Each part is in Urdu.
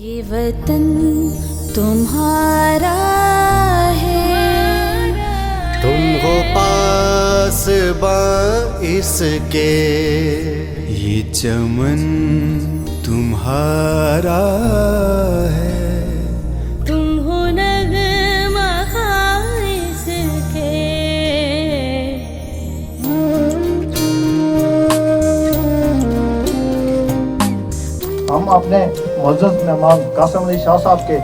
یہ وطن تمہارا ہے، تم ہو پاسباں اس کے، یہ چمن تمہارا ہے، تم ہو نغمہ اس کے۔ ہم اپنے معزز مہمان قاسم علی شاہ صاحب کے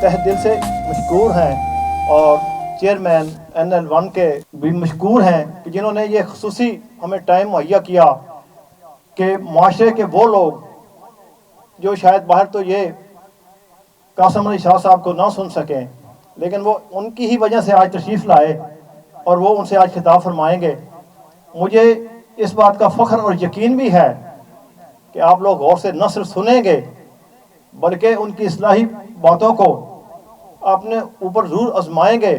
تہ دل سے مشکور ہیں، اور چیئرمین NL1 کے بھی مشکور ہیں کہ جنہوں نے یہ خصوصی ہمیں ٹائم مہیا کیا کہ معاشرے کے وہ لوگ جو شاید باہر تو یہ قاسم علی شاہ صاحب کو نہ سن سکیں، لیکن وہ ان کی ہی وجہ سے آج تشریف لائے اور وہ ان سے آج خطاب فرمائیں گے۔ مجھے اس بات کا فخر اور یقین بھی ہے کہ آپ لوگ غور سے نہ صرف سنیں گے بلکہ ان کی اصلاحی باتوں کو اپنے اوپر ضرور آزمائیں گے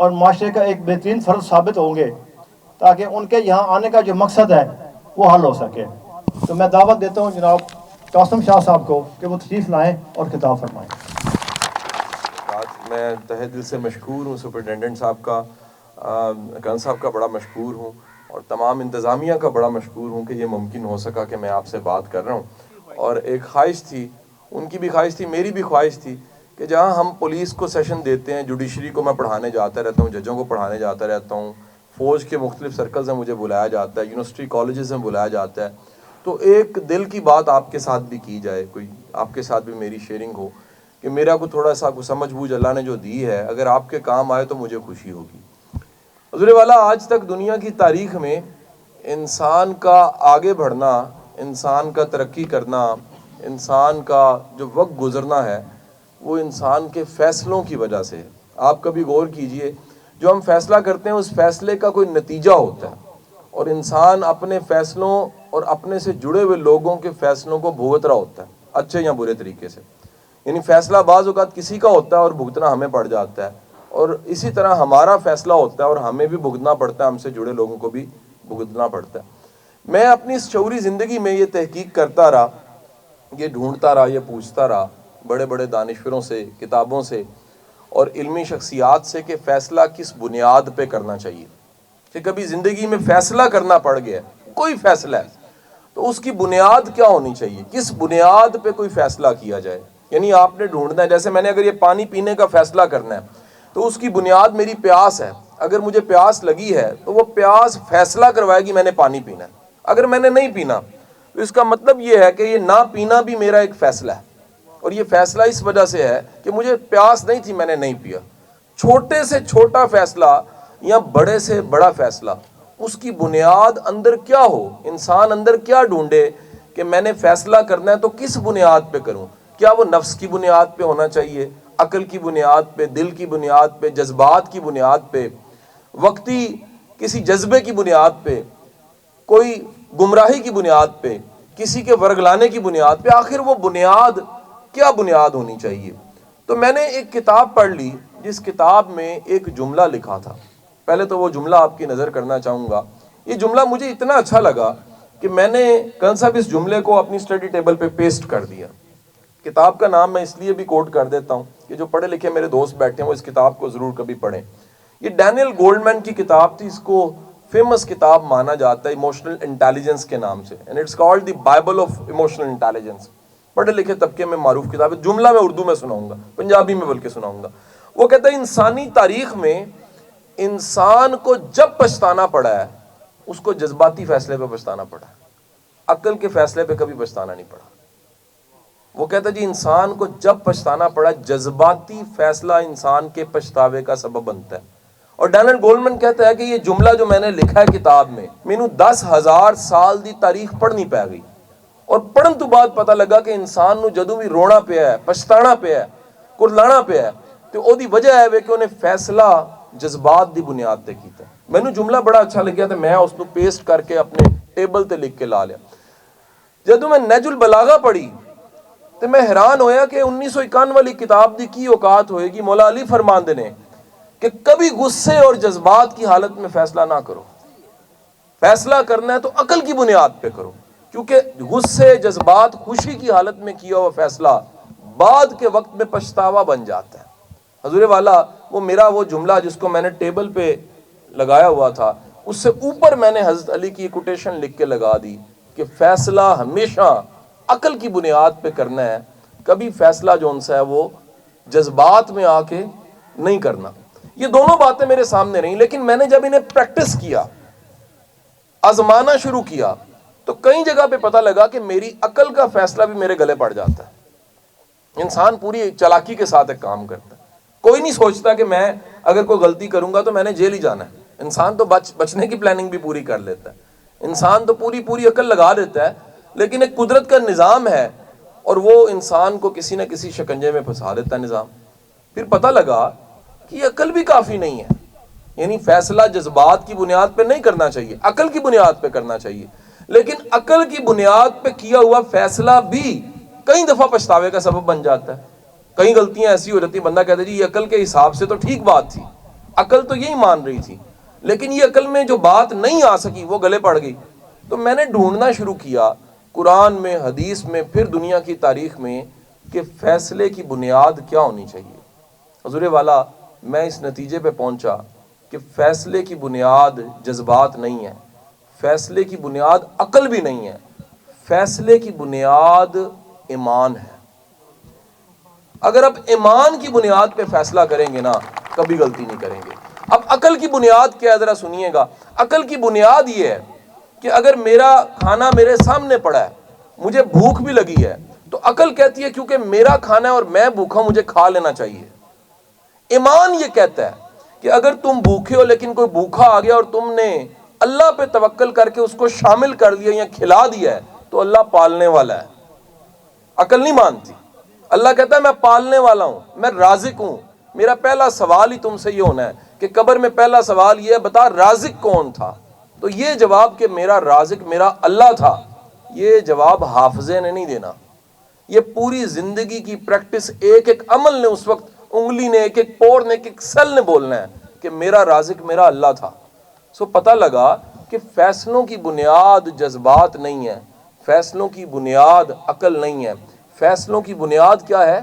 اور معاشرے کا ایک بہترین فرد ثابت ہوں گے، تاکہ ان کے یہاں آنے کا جو مقصد ہے وہ حل ہو سکے۔ تو میں دعوت دیتا ہوں جناب قاسم شاہ صاحب کو کہ وہ تشریف لائیں اور خطاب فرمائیں۔ میں تہہ دل سے مشکور ہوں سپرنٹینڈنٹ صاحب کا، گن صاحب کا بڑا مشکور ہوں، اور تمام انتظامیہ کا بڑا مشکور ہوں کہ یہ ممکن ہو سکا کہ میں آپ سے بات کر رہا ہوں۔ اور ایک خواہش تھی، ان کی بھی خواہش تھی، میری بھی خواہش تھی کہ جہاں ہم پولیس کو سیشن دیتے ہیں، جوڈیشری کو میں پڑھانے جاتا رہتا ہوں، ججوں کو پڑھانے جاتا رہتا ہوں، فوج کے مختلف سرکلز میں مجھے بلایا جاتا ہے، یونیورسٹی کالجز میں بلایا جاتا ہے، تو ایک دل کی بات آپ کے ساتھ بھی کی جائے، کوئی آپ کے ساتھ بھی میری شیئرنگ ہو کہ میرا کو تھوڑا سا سمجھ بوجھ اللہ نے جو دی ہے، اگر آپ کے کام آئے تو مجھے خوشی ہوگی۔ حضور والا، آج تک دنیا کی تاریخ میں انسان کا آگے بڑھنا، انسان کا ترقی کرنا، انسان کا جو وقت گزرنا ہے وہ انسان کے فیصلوں کی وجہ سے ہے۔ آپ کبھی غور کیجئے، جو ہم فیصلہ کرتے ہیں اس فیصلے کا کوئی نتیجہ ہوتا ہے، اور انسان اپنے فیصلوں اور اپنے سے جڑے ہوئے لوگوں کے فیصلوں کو بھگت رہا ہوتا ہے، اچھے یا برے طریقے سے۔ یعنی فیصلہ بعض اوقات کسی کا ہوتا ہے اور بھگتنا ہمیں پڑ جاتا ہے، اور اسی طرح ہمارا فیصلہ ہوتا ہے اور ہمیں بھی بھگتنا پڑتا ہے، ہم سے جڑے لوگوں کو بھی بھگتنا پڑتا ہے۔ میں اپنی اس شعوری زندگی میں یہ تحقیق کرتا رہا، یہ ڈھونڈتا رہا، یہ پوچھتا رہا بڑے بڑے دانشوروں سے، کتابوں سے اور علمی شخصیات سے کہ فیصلہ کس بنیاد پہ کرنا چاہیے۔ کہ کبھی زندگی میں فیصلہ کرنا پڑ گیا، کوئی فیصلہ ہے تو اس کی بنیاد کیا ہونی چاہیے، کس بنیاد پہ کوئی فیصلہ کیا جائے۔ یعنی آپ نے ڈھونڈنا ہے، جیسے میں نے اگر یہ پانی پینے کا فیصلہ کرنا ہے تو اس کی بنیاد میری پیاس ہے۔ اگر مجھے پیاس لگی ہے تو وہ پیاس فیصلہ کروائے گی میں نے پانی پینا ہے۔ اگر میں نے نہیں پینا تو اس کا مطلب یہ ہے کہ یہ نہ پینا بھی میرا ایک فیصلہ ہے، اور یہ فیصلہ اس وجہ سے ہے کہ مجھے پیاس نہیں تھی، میں نے نہیں پیا۔ چھوٹے سے چھوٹا فیصلہ یا بڑے سے بڑا فیصلہ، اس کی بنیاد اندر کیا ہو، انسان اندر کیا ڈھونڈے کہ میں نے فیصلہ کرنا ہے تو کس بنیاد پہ کروں۔ کیا وہ نفس کی بنیاد پہ ہونا چاہیے، عقل کی بنیاد پہ، دل کی بنیاد پہ، جذبات کی بنیاد پہ، وقتی کسی جذبے کی بنیاد پہ، کوئی گمراہی کی بنیاد پہ، کسی کے ورگلانے کی بنیاد پہ، آخر وہ بنیاد کیا بنیاد ہونی چاہیے۔ تو میں نے ایک کتاب پڑھ لی جس کتاب میں ایک جملہ لکھا تھا۔ پہلے تو وہ جملہ آپ کی نظر کرنا چاہوں گا۔ یہ جملہ مجھے اتنا اچھا لگا کہ میں نے کن صاحب اس جملے کو اپنی اسٹڈی ٹیبل پہ پیسٹ کر دیا۔ کتاب کا نام میں اس لیے بھی کوٹ کر دیتا ہوں کہ جو پڑھے لکھے میرے دوست بیٹھے ہیں وہ اس کتاب کو ضرور کبھی پڑھیں۔ یہ ڈینیل گولڈمین کی کتاب تھی، اس کو فیمس کتاب مانا جاتا ہے ایموشنل انٹیلیجنس کے نام سے، and it's called the Bible of emotional intelligence. پڑھے لکھے طبقے میں معروف کتاب ہے۔ جملہ میں اردو میں سناؤں گا، پنجابی میں بلکہ سناؤں گا۔ وہ کہتا ہے انسانی تاریخ میں انسان کو جب پچھتانا پڑا ہے اس کو جذباتی فیصلے پہ پچھتانا پڑا ہے، عقل کے فیصلے پہ کبھی پچھتانا نہیں پڑا۔ وہ کہتا ہے جی انسان کو جب پچھتانا پڑا، جذباتی فیصلہ انسان کے پچھتاوے کا سبب بنتا ہے۔ اور ڈینیل گولڈمین کہتا ہے کہ یہ جملہ جو میں نے لکھا ہے کتاب میں، مینوں 10,000 سال دی تاریخ پڑھنی پی گئی، اور پڑھن تو بعد پتہ لگا کہ انسان نو جدوں بھی رونا پیا ہے، پچھتانا پیا ہے، کرلانا پیا ہے، تو او دی وجہ ہے کہ انہیں فیصلہ جذبات دی بنیاد تے کیتا ہے۔ مینوں جملہ بڑا اچھا لگیا تو میں اس کو پیسٹ کر کے اپنے ٹیبل تے لکھ کے لا لیا۔ جدوں میں نہج البلاغہ پڑھی تو میں حیران ہویا کہ 1951 والی کتاب دی کی اوقات ہوئے گی۔ مولا علی فرماندے نے کہ کبھی غصے اور جذبات کی حالت میں فیصلہ نہ کرو، فیصلہ کرنا ہے تو عقل کی بنیاد پہ کرو، کیونکہ غصے، جذبات، خوشی کی حالت میں کیا ہوا فیصلہ بعد کے وقت میں پچھتاوا بن جاتا ہے۔ حضور والا وہ میرا وہ جملہ جس کو میں نے ٹیبل پہ لگایا ہوا تھا، اس سے اوپر میں نے حضرت علی کی کوٹیشن لکھ کے لگا دی کہ فیصلہ ہمیشہ عقل کی بنیاد پہ کرنا ہے، کبھی فیصلہ جو ان سے ہے وہ جذبات میں آ کے نہیں کرنا۔ یہ دونوں باتیں میرے سامنے رہیں، لیکن میں نے جب انہیں پریکٹس کیا، آزمانا شروع کیا، تو کئی جگہ پہ پتہ لگا کہ میری عقل کا فیصلہ بھی میرے گلے پڑ جاتا ہے۔ انسان پوری چالاکی کے ساتھ ایک کام کرتا ہے، کوئی نہیں سوچتا کہ میں اگر کوئی غلطی کروں گا تو میں نے جیل ہی جانا ہے۔ انسان تو بچنے کی پلاننگ بھی پوری کر لیتا ہے، انسان تو پوری عقل لگا دیتا ہے، لیکن ایک قدرت کا نظام ہے اور وہ انسان کو کسی نہ کسی شکنجے میں پھنسا دیتا ہے نظام۔ پھر پتہ لگا کہ یہ عقل بھی کافی نہیں ہے، یعنی فیصلہ جذبات کی بنیاد پہ نہیں کرنا چاہیے، عقل کی بنیاد پہ کرنا چاہیے۔ لیکن عقل کی بنیاد پہ کیا ہوا فیصلہ بھی کئی دفعہ پچھتاوے کا سبب بن جاتا ہے۔ کئی غلطیاں ایسی ہو جاتی ہیں، بندہ کہتا ہے جی یہ عقل کے حساب سے تو ٹھیک بات تھی، عقل تو یہی مان رہی تھی، لیکن یہ عقل میں جو بات نہیں آ سکی وہ گلے پڑ گئی۔ تو میں نے ڈھونڈنا شروع کیا قرآن میں، حدیث میں، پھر دنیا کی تاریخ میں کہ فیصلے کی بنیاد کیا ہونی چاہیے۔ حضور والا میں اس نتیجے پہ پہنچا کہ فیصلے کی بنیاد جذبات نہیں ہے، فیصلے کی بنیاد عقل بھی نہیں ہے، فیصلے کی بنیاد ایمان ہے۔ اگر آپ ایمان کی بنیاد پہ فیصلہ کریں گے نا، کبھی غلطی نہیں کریں گے۔ اب عقل کی بنیاد کیا ہے ذرا سنیے گا۔ عقل کی بنیاد یہ ہے کہ اگر میرا کھانا میرے سامنے پڑا ہے، مجھے بھوک بھی لگی ہے، تو عقل کہتی ہے کیونکہ میرا کھانا ہے اور میں بھوکا ہوں، مجھے کھا لینا چاہیے۔ ایمان یہ کہتا ہے کہ اگر تم بھوکے ہو لیکن کوئی بھوکا آ گیا اور تم نے اللہ پہ توکل کر کے اس کو شامل کر لیا یا کھلا دیا ہے تو اللہ پالنے والا ہے۔ عقل نہیں مانتی۔ اللہ کہتا ہے میں پالنے والا ہوں، میں رازق ہوں۔ میرا پہلا سوال ہی تم سے یہ ہونا ہے کہ قبر میں پہلا سوال یہ ہے بتا رازق کون تھا؟ تو یہ جواب کہ میرا رازق میرا اللہ تھا، یہ جواب حافظے نے نہیں دینا، یہ پوری زندگی کی پریکٹس، ایک ایک عمل نے، اس وقت انگلی نے، ایک ایک پور نے، ایک ایک سیل نے بولنا ہے کہ میرا رازق میرا اللہ تھا۔ سو پتہ لگا کہ فیصلوں کی بنیاد جذبات نہیں ہے، فیصلوں کی بنیاد عقل نہیں ہے، فیصلوں کی بنیاد کیا ہے؟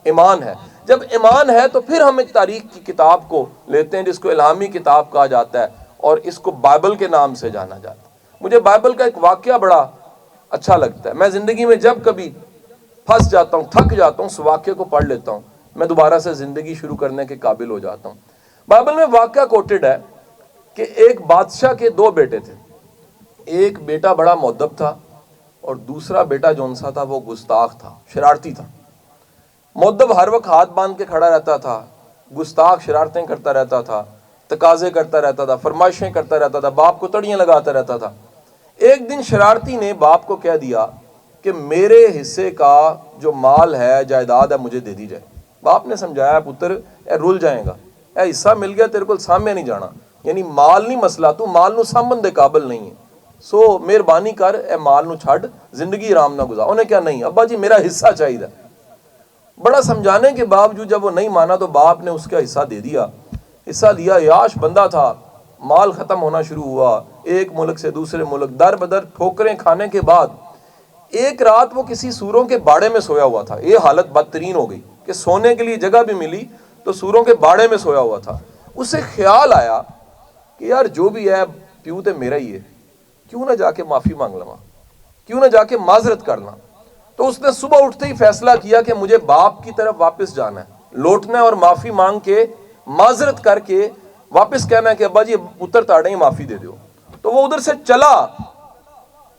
ایمان ہے۔ جب ایمان ہے تو پھر ہم ایک تاریخ کی کتاب کو لیتے ہیں جس کو الہامی کتاب کہا جاتا ہے اور اس کو بائبل کے نام سے جانا جاتا ہے۔ مجھے بائبل کا ایک واقعہ بڑا اچھا لگتا ہے، میں زندگی میں جب کبھی پھنس جاتا ہوں، تھک جاتا ہوں، اس واقعے کو پڑھ لیتا ہوں، میں دوبارہ سے زندگی شروع کرنے کے قابل ہو جاتا ہوں۔ بائبل میں واقعہ کوٹڈ ہے کہ ایک بادشاہ کے دو بیٹے تھے، ایک بیٹا بڑا مؤدب تھا اور دوسرا بیٹا جون سا تھا وہ گستاخ تھا، شرارتی تھا۔ مؤدب ہر وقت ہاتھ باندھ کے کھڑا رہتا تھا، گستاخ شرارتیں کرتا رہتا تھا، تقاضے کرتا رہتا تھا، فرمائشیں کرتا رہتا تھا، باپ کو تڑیاں لگاتا رہتا تھا۔ ایک دن شرارتی نے باپ کو کہہ دیا کہ میرے حصے کا جو مال ہے، جائیداد ہے، مجھے دے دی جائے۔ باپ نے سمجھایا پتر اے رول جائیں گا، اے حصہ مل گیا تیرے کو سامنے نہیں جانا، یعنی مال نہیں مسئلہ، تو مال نو سامن دے قابل نہیں ہے، سو مہربانی کر اے مال نو چھڑ، زندگی آرام نہ گزار۔ انہیں کیا نہیں ابا جی میرا حصہ چاہیے۔ بڑا سمجھانے کے باوجود جب وہ نہیں مانا تو باپ نے اس کا حصہ دے دیا۔ حصہ لیا، یاش بندہ تھا، مال ختم ہونا شروع ہوا، ایک ملک سے دوسرے ملک در بدر ٹھوکریں کھانے کے بعد ایک رات وہ کسی سوروں کے باڑے میں سویا ہوا تھا۔ یہ حالت بدترین ہو گئی کہ سونے کے لیے جگہ بھی ملی تو سوروں کے باڑے میں سویا ہوا تھا۔ اسے خیال آیا کہ یار جو بھی ہے پیو تے میرا ہی ہے، کیوں نہ جا کے معافی مانگ لواں، کیوں نہ جا کے معذرت کرنا۔ تو اس نے صبح اٹھتے ہی فیصلہ کیا کہ مجھے باپ کی طرف واپس جانا ہے، لوٹنا ہے اور معافی مانگ کے معذرت کر کے واپس کہنا ہے کہ ابا جی پتر تاڑے ہی معافی دے دیو۔ تو وہ ادھر سے چلا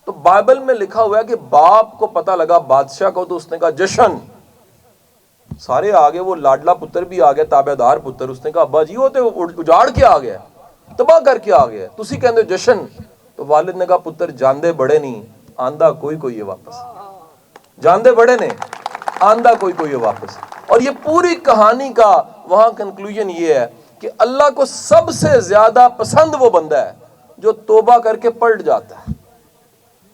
تو بائبل میں لکھا ہوا ہے کہ باپ کو پتہ لگا بادشاہ کو، تو اس نے کہا جشن، سارے آگے، وہ لاڈلا پتر بھی آ گیا، تابع دار پتر۔ اس نے کہا ابا جی وہ تو اجاڑ کے آ گیا، تباہ کر کے آ گیا، تسی کہندے جشن۔ تو والد نے کہا پتر جاندے بڑے نہیں، آندہ کوئی کوئی ہے واپس، جاندے بڑے نے، آندہ کوئی کوئی ہے واپس۔ اور یہ پوری کہانی کا وہاں کنکلوژن یہ ہے کہ اللہ کو سب سے زیادہ پسند وہ بندہ ہے جو توبہ کر کے پلٹ جاتا ہے،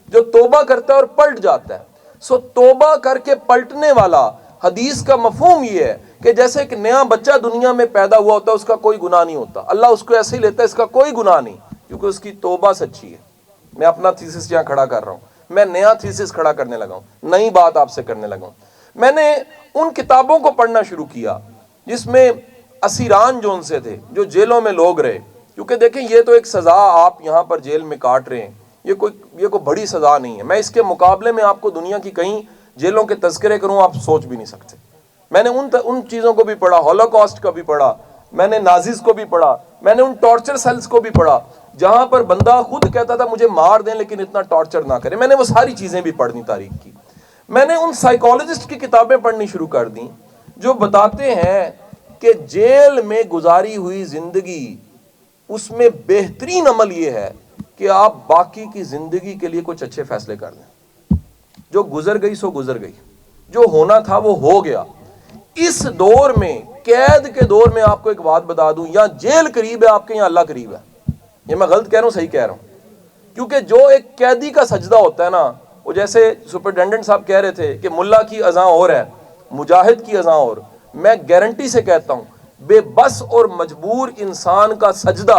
جو توبہ کرتا ہے اور پلٹ جاتا ہے۔ سو توبہ کر کے پلٹنے والا، حدیث کا مفہوم یہ ہے کہ جیسے ایک نیا بچہ دنیا میں پیدا ہوا ہوتا ہے، اس کا کوئی گناہ نہیں ہوتا، اللہ اس کو ایسے ہی لیتا ہے، اس کا کوئی گناہ نہیں، کیونکہ اس کی توبہ سچی ہے۔ میں اپنا تھیسس یہاں کھڑا کر رہا ہوں، میں نیا تھیسس کھڑا کرنے لگا ہوں، نئی بات آپ سے کرنے لگا ہوں۔ میں نے ان کتابوں کو پڑھنا شروع کیا جس میں اسیران جو ان سے تھے، جو جیلوں میں لوگ رہے، کیونکہ دیکھیں یہ تو ایک سزا آپ یہاں پر جیل میں کاٹ رہے ہیں، یہ کوئی بڑی سزا نہیں ہے. میں اس کے مقابلے میں آپ کو دنیا کی کئی جیلوں کے تذکرے کروں، آپ سوچ بھی نہیں سکتے. میں نے ان چیزوں کو بھی پڑھا، ہولوکاسٹ کا بھی پڑھا، میں نے نازیز کو بھی پڑھا، میں نے ان ٹارچر سیلز کو بھی پڑھا جہاں پر بندہ خود کہتا تھا مجھے مار دیں لیکن اتنا ٹارچر نہ کریں. میں نے وہ ساری چیزیں بھی پڑھنی تاریخ کی. میں نے ان سائیکالوجسٹ کی کتابیں پڑھنی شروع کر دیں جو بتاتے ہیں کہ جیل میں گزاری ہوئی زندگی، اس میں بہترین عمل یہ ہے کہ آپ باقی کی زندگی کے لیے کچھ اچھے فیصلے کر لیں. جو گزر گئی سو گزر گئی، جو ہونا تھا وہ ہو گیا. اس دور میں، قید کے دور میں، آپ کو ایک بات بتا دوں، یا جیل قریب ہے آپ کے، یہاں اللہ قریب ہے. یہ میں غلط کہہ رہا ہوں صحیح کہہ رہا ہوں؟ کیونکہ جو ایک قیدی کا سجدہ ہوتا ہے نا، وہ جیسے سپرنٹینڈنٹ صاحب کہہ رہے تھے کہ ملا کی اذاں اور ہے، مجاہد کی اذاں اور. میں گارنٹی سے کہتا ہوں بے بس اور مجبور انسان کا سجدہ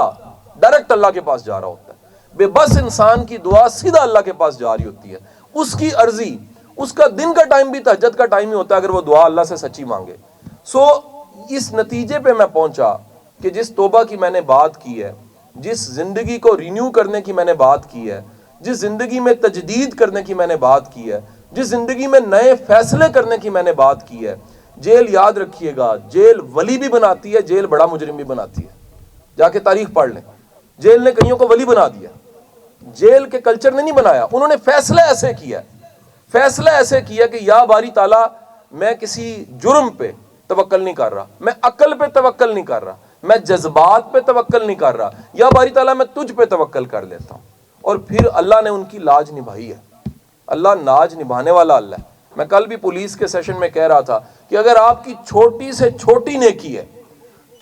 ڈائریکٹ اللہ کے پاس جا رہا ہوتا ہے. بے بس انسان کی دعا سیدھا اللہ کے پاس جا رہی ہوتی ہے. اس کی عرضی، اس کا دن کا ٹائم بھی تہجد کا ٹائم ہی ہوتا ہے اگر وہ دعا اللہ سے سچی مانگے. سو اس نتیجے پہ میں پہنچا کہ جس توبہ کی میں نے بات کی ہے، جس زندگی کو رینیو کرنے کی میں نے بات کی ہے، جس زندگی میں تجدید کرنے کی میں نے بات کی ہے، جس زندگی میں نئے فیصلے کرنے کی میں نے بات کی ہے، جیل یاد رکھیے گا، جیل ولی بھی بناتی ہے، جیل بڑا مجرم بھی بناتی ہے. جا کے تاریخ پڑھ لیں، جیل نے کئیوں کو ولی بنا دیا. جیل کے کلچر نے نہیں بنایا، انہوں نے فیصلہ ایسے کیا کہ یا باری تعالیٰ میں کسی جرم پہ توکل نہیں کر رہا، میں عقل پہ توکل نہیں کر رہا، میں جذبات پہ توکل نہیں کر رہا، یا باری تعالیٰ میں تجھ پہ توکل کر لیتا ہوں. اور پھر اللہ نے ان کی لاج نبھائی ہے. اللہ ناج نبھانے والا اللہ ہے. میں کل بھی پولیس کے سیشن میں کہہ رہا تھا کہ اگر آپ کی چھوٹی سے چھوٹی نیکی ہے،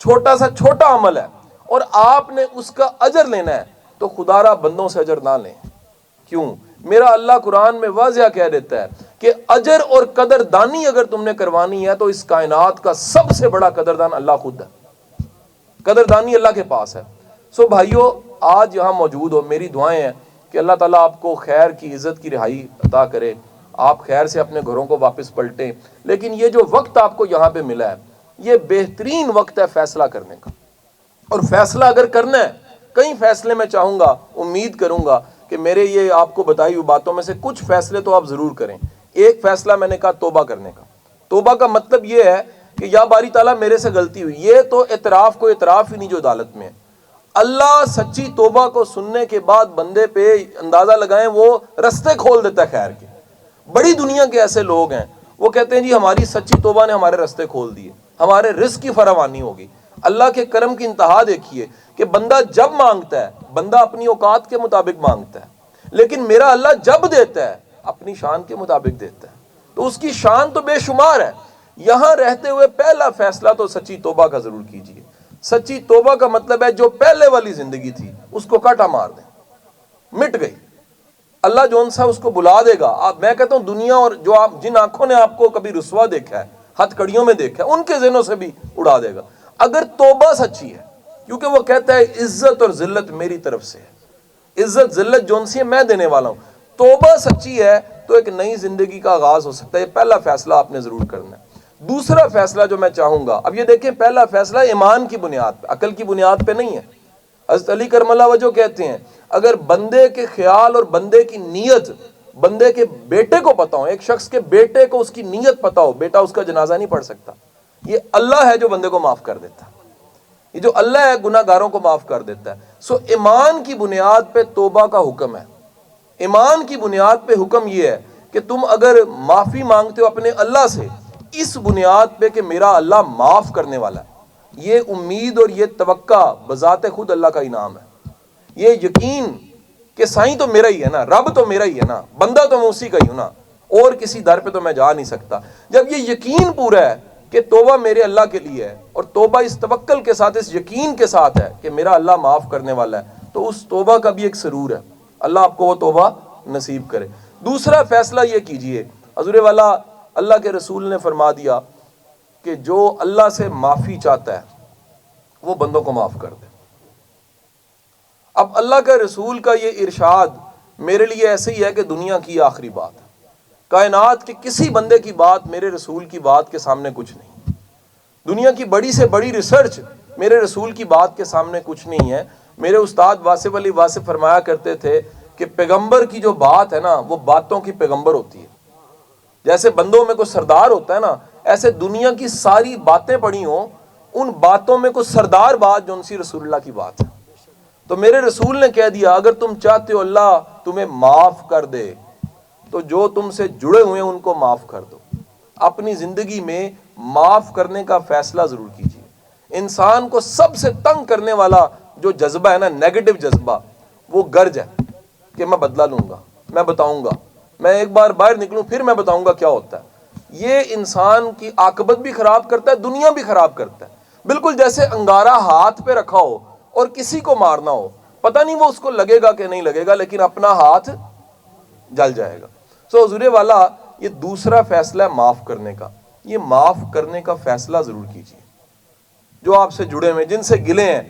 چھوٹا سا چھوٹا عمل ہے، اور آپ نے اس کا اجر لینا ہے، تو خدا را بندوں سے اجر نہ لیں. کیوں؟ میرا اللہ قرآن میں واضح کہہ دیتا ہے کہ اجر اور قدردانی اگر تم نے کروانی ہے تو اس کائنات کا سب سے بڑا قدردان اللہ خود ہے. قدردانی اللہ کے پاس ہے. سو بھائیو، آج یہاں موجود ہو، میری دعائیں ہیں کہ اللہ تعالیٰ آپ کو خیر کی، عزت کی رہائی عطا کرے، آپ خیر سے اپنے گھروں کو واپس پلٹیں. لیکن یہ جو وقت آپ کو یہاں پہ ملا ہے، یہ بہترین وقت ہے فیصلہ کرنے کا. اور فیصلہ اگر کرنا ہے، کئی فیصلے میں چاہوں گا، امید کروں گا کہ میرے یہ آپ کو بتائی ہوئی باتوں میں سے کچھ فیصلے تو آپ ضرور کریں. ایک فیصلہ میں نے کہا توبہ کرنے کا. توبہ کا مطلب یہ ہے کہ یا باری تعالیٰ میرے سے غلطی ہوئی. یہ تو اعتراف کو اعتراف ہی نہیں جو عدالت میں ہے. اللہ سچی توبہ کو سننے کے بعد بندے پہ اندازہ لگائیں، وہ رستے کھول دیتا ہے خیر کے. بڑی دنیا کے ایسے لوگ ہیں، وہ کہتے ہیں جی ہماری سچی توبہ نے ہمارے رستے کھول دیے، ہمارے رزق کی فراوانی ہوگی. اللہ کے کرم کی انتہا دیکھیے کہ بندہ جب مانگتا ہے، بندہ اپنی اوقات کے مطابق مانگتا ہے، لیکن میرا اللہ جب دیتا ہے اپنی شان کے مطابق دیتا ہے. تو اس کی شان تو بے شمار ہے. یہاں رہتے ہوئے پہلا فیصلہ تو سچی توبہ کا ضرور کیجیے. سچی توبہ کا مطلب ہے جو پہلے والی زندگی تھی اس کو کاٹا مار دیں، مٹ گئی. اللہ جون سا اس کو بلا دے گا. میں کہتا ہوں دنیا اور جو آپ جن آنکھوں نے آپ کو کبھی رسوا دیکھا ہے، ہتھ کڑیوں میں دیکھا ہے، ان کے ذہنوں سے بھی اڑا دے گا اگر توبہ سچی ہے. کیونکہ وہ کہتا ہے عزت اور ذلت میری طرف سے ہے، عزت ذلت جون سی ہے میں دینے والا ہوں. توبہ سچی ہے تو ایک نئی زندگی کا آغاز ہو سکتا ہے. یہ پہلا فیصلہ آپ نے ضرور کرنا ہے. دوسرا فیصلہ جو میں چاہوں گا، اب یہ دیکھیں پہلا فیصلہ ایمان کی بنیاد پہ، عقل کی بنیاد پہ نہیں ہے. حضرت علی کرم اللہ وجہ کہتے ہیں اگر بندے کے خیال اور بندے کی نیت بندے کے بیٹے کو پتا ہو، ایک شخص کے بیٹے کو اس کی نیت پتا ہو، بیٹا اس کا جنازہ نہیں پڑھ سکتا. یہ اللہ ہے جو بندے کو معاف کر دیتا ہے. یہ جو اللہ ہے گناہ گاروں کو معاف کر دیتا ہے. سو ایمان کی بنیاد پہ توبہ کا حکم ہے. ایمان کی بنیاد پہ حکم یہ ہے کہ تم اگر معافی مانگتے ہو اپنے اللہ سے، اس بنیاد پہ کہ میرا اللہ معاف کرنے والا ہے، یہ امید اور یہ توقع بذات خود اللہ کا انعام ہے. یہ یقین کہ سائیں تو میرا ہی ہے نا، رب تو میرا ہی ہے نا، بندہ تو میں اسی کا ہی ہوں نا، اور کسی در پہ تو میں جا نہیں سکتا. جب یہ یقین پورا ہے کہ توبہ میرے اللہ کے لیے ہے، اور توبہ اس توکل کے ساتھ، اس یقین کے ساتھ ہے کہ میرا اللہ معاف کرنے والا ہے، تو اس توبہ کا بھی ایک سرور ہے. اللہ آپ کو وہ توبہ نصیب کرے. دوسرا فیصلہ یہ کیجئے، حضور والا اللہ کے رسول نے فرما دیا کہ جو اللہ سے معافی چاہتا ہے وہ بندوں کو معاف کر دے. اب اللہ کے رسول کا یہ ارشاد میرے لیے ایسے ہی ہے کہ دنیا کی آخری بات ہے. کائنات کے کسی بندے کی بات میرے رسول کی بات کے سامنے کچھ نہیں. دنیا کی بڑی سے بڑی ریسرچ میرے رسول کی بات کے سامنے کچھ نہیں ہے. میرے استاد واصف علی واصف فرمایا کرتے تھے کہ پیغمبر کی جو بات ہے نا وہ باتوں کی پیغمبر ہوتی ہے. جیسے بندوں میں کوئی سردار ہوتا ہے نا، ایسے دنیا کی ساری باتیں پڑھی ہوں، ان باتوں میں کوئی سردار بات جو ان سی رسول اللہ کی بات ہے. تو میرے رسول نے کہہ دیا اگر تم چاہتے ہو اللہ تمہیں معاف کر دے تو جو تم سے جڑے ہوئے ہیں ان کو معاف کر دو. اپنی زندگی میں معاف کرنے کا فیصلہ ضرور کیجیے. انسان کو سب سے تنگ کرنے والا جو جذبہ ہے نا، نیگیٹو جذبہ، وہ گرج ہے کہ میں بدلہ لوں گا، میں بتاؤں گا، میں ایک بار باہر نکلوں پھر میں بتاؤں گا کیا ہوتا ہے. یہ انسان کی عاقبت بھی خراب کرتا ہے، دنیا بھی خراب کرتا ہے. بالکل جیسے انگارہ ہاتھ پہ رکھا ہو اور کسی کو مارنا ہو، پتہ نہیں وہ اس کو لگے گا کہ نہیں لگے گا، لیکن اپنا ہاتھ جل جائے گا. سو حضور والا یہ دوسرا فیصلہ ہے معاف کرنے کا. یہ معاف کرنے کا فیصلہ ضرور کیجیے. جو آپ سے جڑے ہوئے جن سے گلے ہیں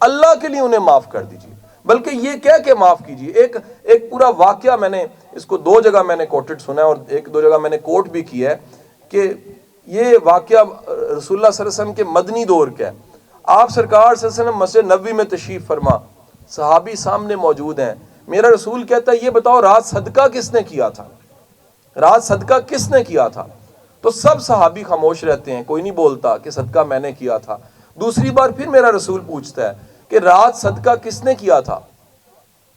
اللہ کے لیے انہیں معاف کر دیجیے. بلکہ یہ کہہ کے معاف کیجیے. ایک پورا واقعہ میں نے اس کو 2 جگہ میں نے کوٹڈ سنا ہے اور 1-2 جگہ میں نے کوٹ بھی کیا ہے کہ یہ واقعہ رسول اللہ صلی اللہ علیہ وسلم کے مدنی دور کا ہے. آپ سرکار صلی اللہ علیہ وسلم مسجد نبوی میں تشریف فرما، صحابی سامنے موجود ہیں. میرا رسول کہتا ہے یہ بتاؤ رات صدقہ کس نے کیا تھا، رات صدقہ کس نے کیا تھا؟ تو سب صحابی خاموش رہتے ہیں، کوئی نہیں بولتا کہ صدقہ میں نے کیا تھا. دوسری بار پھر میرا رسول پوچھتا ہے کہ رات صدقہ کس نے کیا تھا؟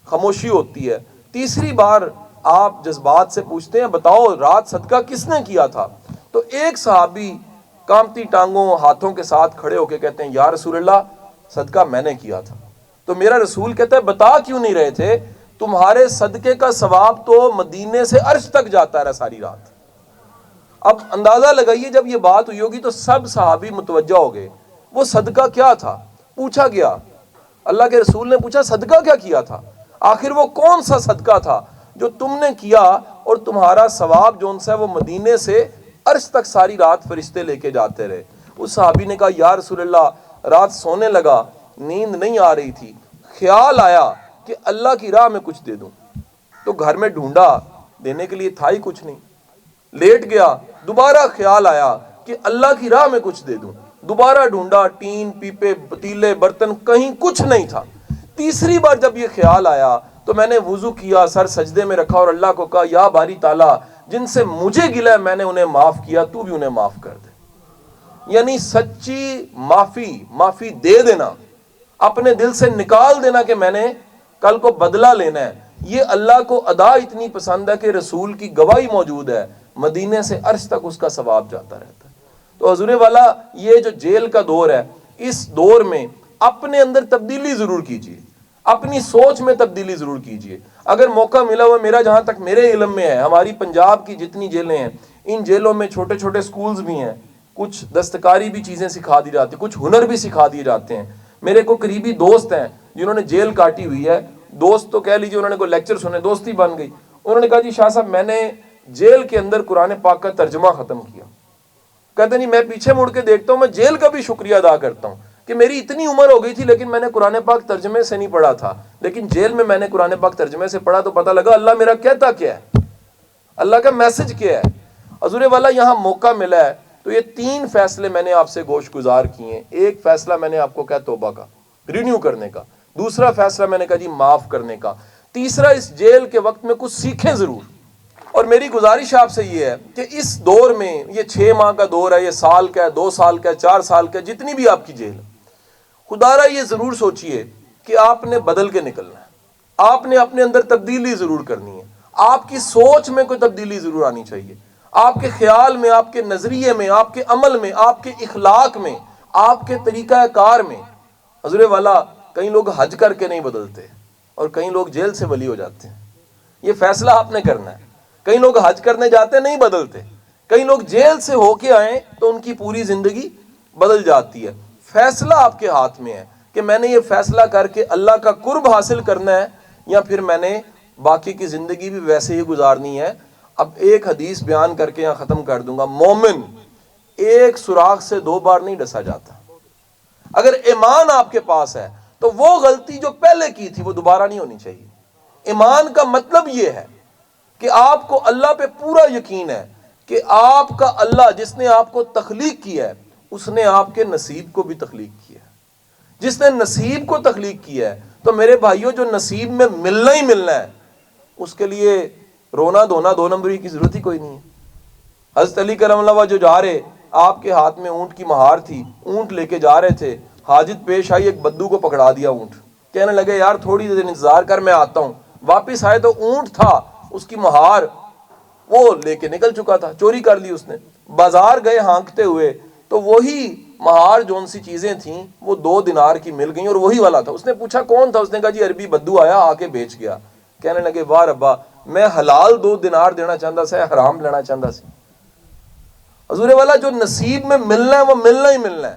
خاموشی ہوتی ہے. تیسری بار آپ جذبات سے پوچھتے ہیں بتاؤ رات صدقہ کس نے کیا تھا؟ تو ایک صحابی کامتی ٹانگوں ہاتھوں کے ساتھ کھڑے ہو کے کہتے ہیں یا رسول اللہ صدقہ میں نے کیا تھا. تو میرا رسول کہتا ہے بتا کیوں نہیں رہے تھے؟ تمہارے صدقے کا ثواب تو مدینے سے عرش تک جاتا رہا ساری رات. اب اندازہ لگائیے جب یہ بات ہوئی ہوگی تو سب صحابی متوجہ ہو گئے. وہ صدقہ کیا تھا؟ پوچھا گیا. اللہ کے رسول نے پوچھا صدقہ کیا کیا تھا؟ آخر وہ کون سا صدقہ تھا جو تم نے کیا اور تمہارا ثواب جو ان سے وہ مدینے سے عرش تک ساری رات فرشتے لے کے جاتے رہے؟ اس صحابی نے کہا یا رسول اللہ رات سونے لگا، نیند نہیں آ رہی تھی، خیال آیا کہ اللہ کی راہ میں کچھ دے دوں. تو گھر میں ڈھونڈا، دینے کے لیے تھا ہی کچھ نہیں. لیٹ گیا، دوبارہ خیال آیا کہ اللہ کی راہ میں کچھ دے دوں. دوبارہ ڈھونڈا، ٹین پیپے پتیلے برتن کہیں کچھ نہیں تھا. تیسری بار جب یہ خیال آیا تو میں نے وضو کیا، سر سجدے میں رکھا اور اللہ کو کہا یا باری تعالیٰ جن سے مجھے گلہ ہے میں نے انہیں معاف کیا، تو بھی انہیں معاف کر دے. یعنی سچی معافی دے دینا، اپنے دل سے نکال دینا کہ میں نے کل کو بدلہ لینا ہے. یہ اللہ کو ادا اتنی پسند ہے کہ رسول کی گواہی موجود ہے، مدینے سے عرش تک اس کا ثواب جاتا رہتا ہے. تو حضور والا یہ جو جیل کا دور ہے، اس دور میں اپنے اندر تبدیلی ضرور کیجیے، اپنی سوچ میں تبدیلی ضرور کیجیے. اگر موقع ملا ہوا، میرا جہاں تک میرے علم میں ہے، ہماری پنجاب کی جتنی جیلیں ہیں ان جیلوں میں چھوٹے چھوٹے سکولز بھی ہیں، کچھ دستکاری بھی چیزیں سکھا دی جاتی، کچھ ہنر بھی سکھا دیے جاتے ہیں. میرے کو قریبی دوست ہیں جنہوں نے جیل کاٹی ہوئی ہے. دوست تو کہہ لیجیے انہوں نے کوئی لیکچر سنے، دوستی بن گئی. انہوں نے کہا جی شاہ صاحب میں نے جیل کے اندر قرآن پاک کا ترجمہ ختم کیا. کہتے نہیں میں پیچھے مڑ کے دیکھتا ہوں، میں جیل کا بھی شکریہ ادا کرتا ہوں کہ میری اتنی عمر ہو گئی تھی لیکن میں نے قرآن پاک ترجمے سے نہیں پڑھا تھا، لیکن جیل میں نے قرآن پاک ترجمے سے پڑھا تو پتہ لگا اللہ میرا کہتا کیا ہے، اللہ کا میسج کیا ہے. حضور والا یہاں موقع ملا ہے تو یہ 3 فیصلے میں نے آپ سے گوش گزار کیے ہیں. ایک فیصلہ میں نے آپ کو کہا توبہ کا، رینیو کرنے کا. دوسرا فیصلہ میں نے کہا جی معاف کرنے کا. تیسرا اس جیل کے وقت میں کچھ سیکھیں ضرور. اور میری گزارش آپ سے یہ ہے کہ اس دور میں، یہ 6 ماہ کا دور ہے، یہ سال کا ہے، 2 سال کا ہے، 4 سال کا ہے، جتنی بھی آپ کی جیل ہے، خدا را یہ ضرور سوچئے کہ آپ نے بدل کے نکلنا ہے. آپ نے اپنے اندر تبدیلی ضرور کرنی ہے. آپ کی سوچ میں کوئی تبدیلی ضرور آنی چاہیے، آپ کے خیال میں، آپ کے نظریے میں، آپ کے عمل میں، آپ کے اخلاق میں، آپ کے طریقہ کار میں. حضور والا کئی لوگ حج کر کے نہیں بدلتے اور کئی لوگ جیل سے ولی ہو جاتے ہیں. یہ فیصلہ آپ نے کرنا ہے. کئی لوگ حج کرنے جاتے نہیں بدلتے، کئی لوگ جیل سے ہو کے آئیں تو ان کی پوری زندگی بدل جاتی ہے. فیصلہ آپ کے ہاتھ میں ہے کہ میں نے یہ فیصلہ کر کے اللہ کا قرب حاصل کرنا ہے یا پھر میں نے باقی کی زندگی بھی ویسے ہی گزارنی ہے. اب ایک حدیث بیان کر کے یہاں ختم کر دوں گا. مومن ایک سوراخ سے 2 بار نہیں ڈسا جاتا. اگر ایمان آپ کے پاس ہے تو وہ غلطی جو پہلے کی تھی وہ دوبارہ نہیں ہونی چاہیے. ایمان کا مطلب یہ ہے کہ آپ کو اللہ پہ پورا یقین ہے کہ آپ کا اللہ جس نے آپ کو تخلیق کیا ہے اس نے آپ کے نصیب کو بھی تخلیق کیا ہے. جس نے نصیب کو تخلیق کیا ہے تو میرے بھائیوں جو نصیب میں ملنا ہی ملنا ہے اس کے لیے رونا دھونا دو نمبری کی ضرورت ہی کوئی نہیں ہے. حضرت علی کرم اللہ وجہ جو جا رہے, آپ کے ہاتھ میں اونٹ کی مہار تھی, اونٹ لے کے جا رہے تھے, حاجت پیش آئی, ایک بدو کو پکڑا دیا اونٹ. کہنے لگے یار تھوڑی دیر انتظار کر میں آتا ہوں. واپس آئے تو اونٹ تھا, اس کی مہار وہ لے کے نکل چکا تھا, چوری کر لی اس نے. بازار گئے ہانکتے ہوئے تو وہی مہار جون سی چیزیں تھیں وہ 2 دینار کی مل گئیں اور وہی والا تھا. اس نے پوچھا کون تھا؟ اس نے کہا جی عربی بدو آیا آ کے بیچ گیا. کہنے لگے واہ ربا, میں حلال 2 دینار دینا چاہتا سا, حرام لینا چاہتا سی. حضور والا جو نصیب میں ملنا ہے وہ ملنا ہی ملنا ہے,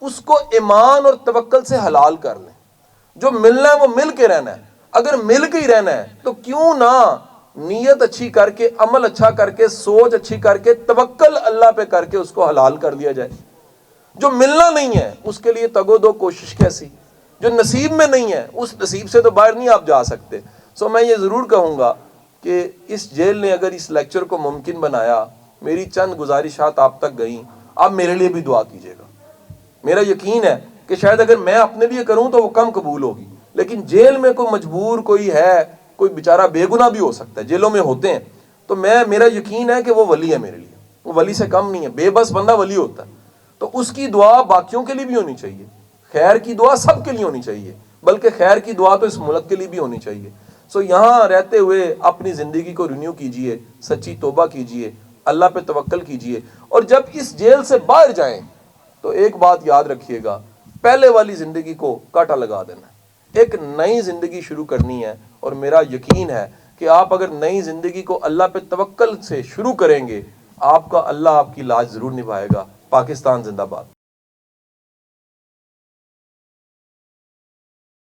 اس کو ایمان اور توکل سے حلال کر لیں. جو ملنا ہے وہ مل کے رہنا ہے. اگر مل کے ہی رہنا ہے تو کیوں نہ نیت اچھی کر کے, عمل اچھا کر کے, سوچ اچھی کر کے, توکل اللہ پہ کر کے اس کو حلال کر لیا جائے. جو ملنا نہیں ہے اس کے لیے تگو دو کوشش کیسی؟ جو نصیب میں نہیں ہے اس نصیب سے تو باہر نہیں آپ جا سکتے. سو میں یہ ضرور کہوں گا کہ اس جیل نے اگر اس لیکچر کو ممکن بنایا, میری چند گزارشات آپ تک گئیں, آپ میرے لیے بھی دعا کیجیے گا. میرا یقین ہے کہ شاید اگر میں اپنے لیے کروں تو وہ کم قبول ہوگی, لیکن جیل میں کوئی مجبور کوئی ہے, کوئی بیچارہ بے گناہ بھی ہو سکتا ہے, جیلوں میں ہوتے ہیں, تو میرا یقین ہے کہ وہ ولی ہے میرے لیے, وہ ولی سے کم نہیں ہے. بے بس بندہ ولی ہوتا ہے, تو اس کی دعا باقیوں کے لیے بھی ہونی چاہیے. خیر کی دعا سب کے لیے ہونی چاہیے, بلکہ خیر کی دعا تو اس ملک کے لیے بھی ہونی چاہیے. سو یہاں رہتے ہوئے اپنی زندگی کو رینیو کیجئے, سچی توبہ کیجئے, اللہ پہ توکل کیجئے, اور جب اس جیل سے باہر جائیں تو ایک بات یاد رکھیے گا, پہلے والی زندگی کو کاٹا لگا دینا, ایک نئی زندگی شروع کرنی ہے. اور میرا یقین ہے کہ آپ اگر نئی زندگی کو اللہ پہ توکل سے شروع کریں گے, آپ کا اللہ آپ کی لاج ضرور نبھائے گا. پاکستان زندہ باد.